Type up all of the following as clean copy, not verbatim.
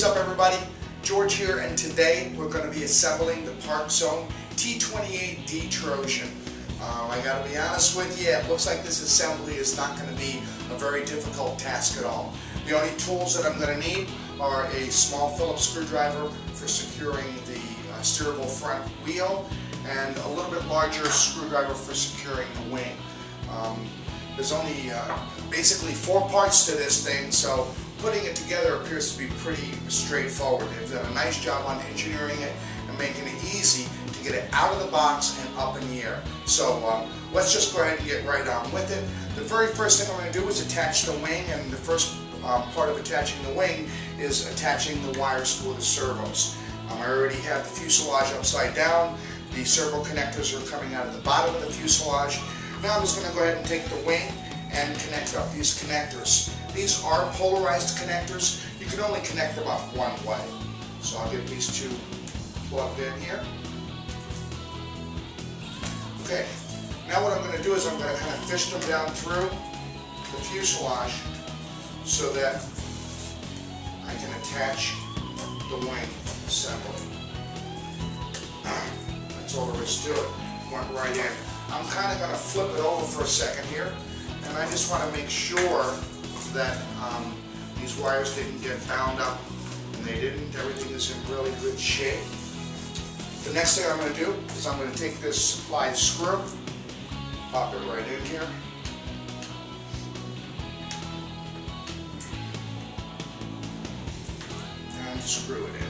what's up everybody? George here, and today we're going to be assembling the Park Zone T-28D Trojan. I gotta be honest with you, it looks like this assembly is not going to be a very difficult task at all. The only tools that I'm going to need are a small Phillips screwdriver for securing the steerable front wheel and a little bit larger screwdriver for securing the wing. There's only basically 4 parts to this thing, so putting it together appears to be pretty straightforward. They've done a nice job on engineering it and making it easy to get it out of the box and up in the air. So let's just go ahead and get right on with it. The very first thing I'm going to do is attach the wing, and the first part of attaching the wing is attaching the wires for the servos. I already have the fuselage upside down. The servo connectors are coming out of the bottom of the fuselage. Now I'm just going to go ahead and take the wing and connect up these connectors. These are polarized connectors. You can only connect them up one way. So I'll get these two plugged in here. Okay, now what I'm going to do is I'm going to kind of fish them down through the fuselage so that I can attach the wing assembly. That's all there is to it. Went right in. I'm kind of going to flip it over for a second here, and I just want to make sure that these wires didn't get bound up, and they didn't. Everything is in really good shape. The next thing I'm going to do is I'm going to take this supplied screw, pop it right in here, and screw it in.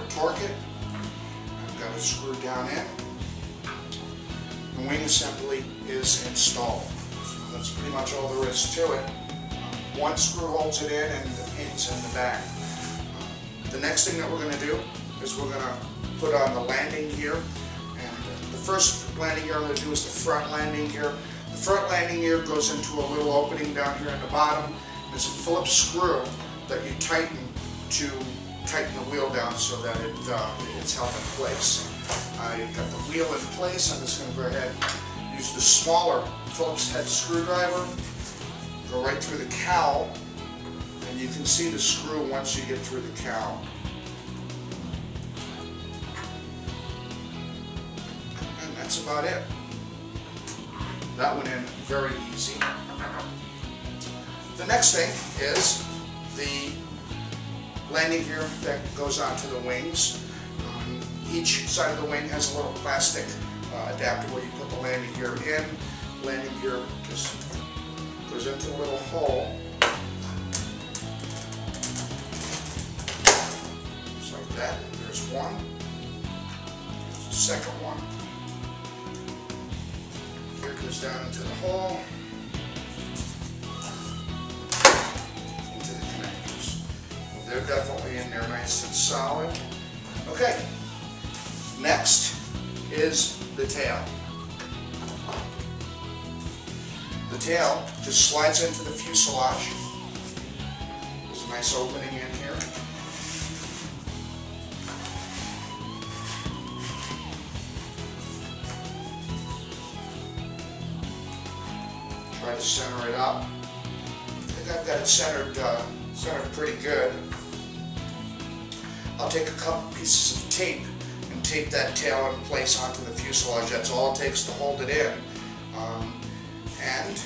Torque it. I've got it screwed down in. The wing assembly is installed. That's pretty much all there is to it. One screw holds it in, and the pin's in the back. The next thing that we're going to do is we're going to put on the landing gear. And the first landing gear I'm going to do is the front landing gear. The front landing gear goes into a little opening down here at the bottom. There's a Phillips screw that you tighten to tighten the wheel down so that it's held in place. You've got the wheel in place. I'm just going to go ahead and use the smaller Phillips head screwdriver, go right through the cowl, and you can see the screw once you get through the cowl. And that's about it. That went in very easy. The next thing is the landing gear that goes onto the wings. Each side of the wing has a little plastic adapter where you put the landing gear in. Landing gear just goes into a little hole, just like that. There's one. There's the second one. Here it goes down into the hole. They're definitely in there nice and solid. Okay, next is the tail. The tail just slides into the fuselage. There's a nice opening in here. Try to center it up. I think I've got it centered pretty good. I'll take a couple pieces of tape and tape that tail in place onto the fuselage. That's all it takes to hold it in. And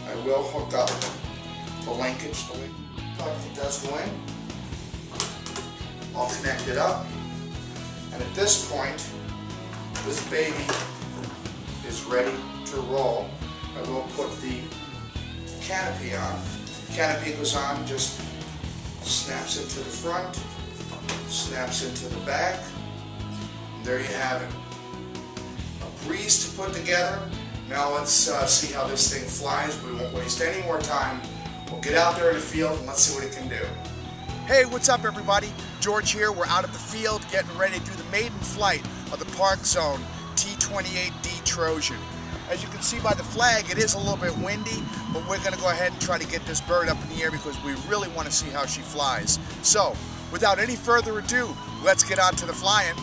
I will hook up the linkage. The linkage does go in. I'll connect it up. And at this point, this baby is ready to roll. I will put the canopy on. Canopy goes on, just snaps into the front, snaps into the back, and there you have it. A breeze to put together. Now let's see how this thing flies. We won't waste any more time. We'll get out there in the field and let's see what it can do. Hey, what's up everybody? George here. We're out at the field getting ready to do the maiden flight of the Park Zone T-28D Trojan. As you can see by the flag, it is a little bit windy, but we're gonna go ahead and try to get this bird up in the air because we really want to see how she flies. So, without any further ado, let's get on to the flying.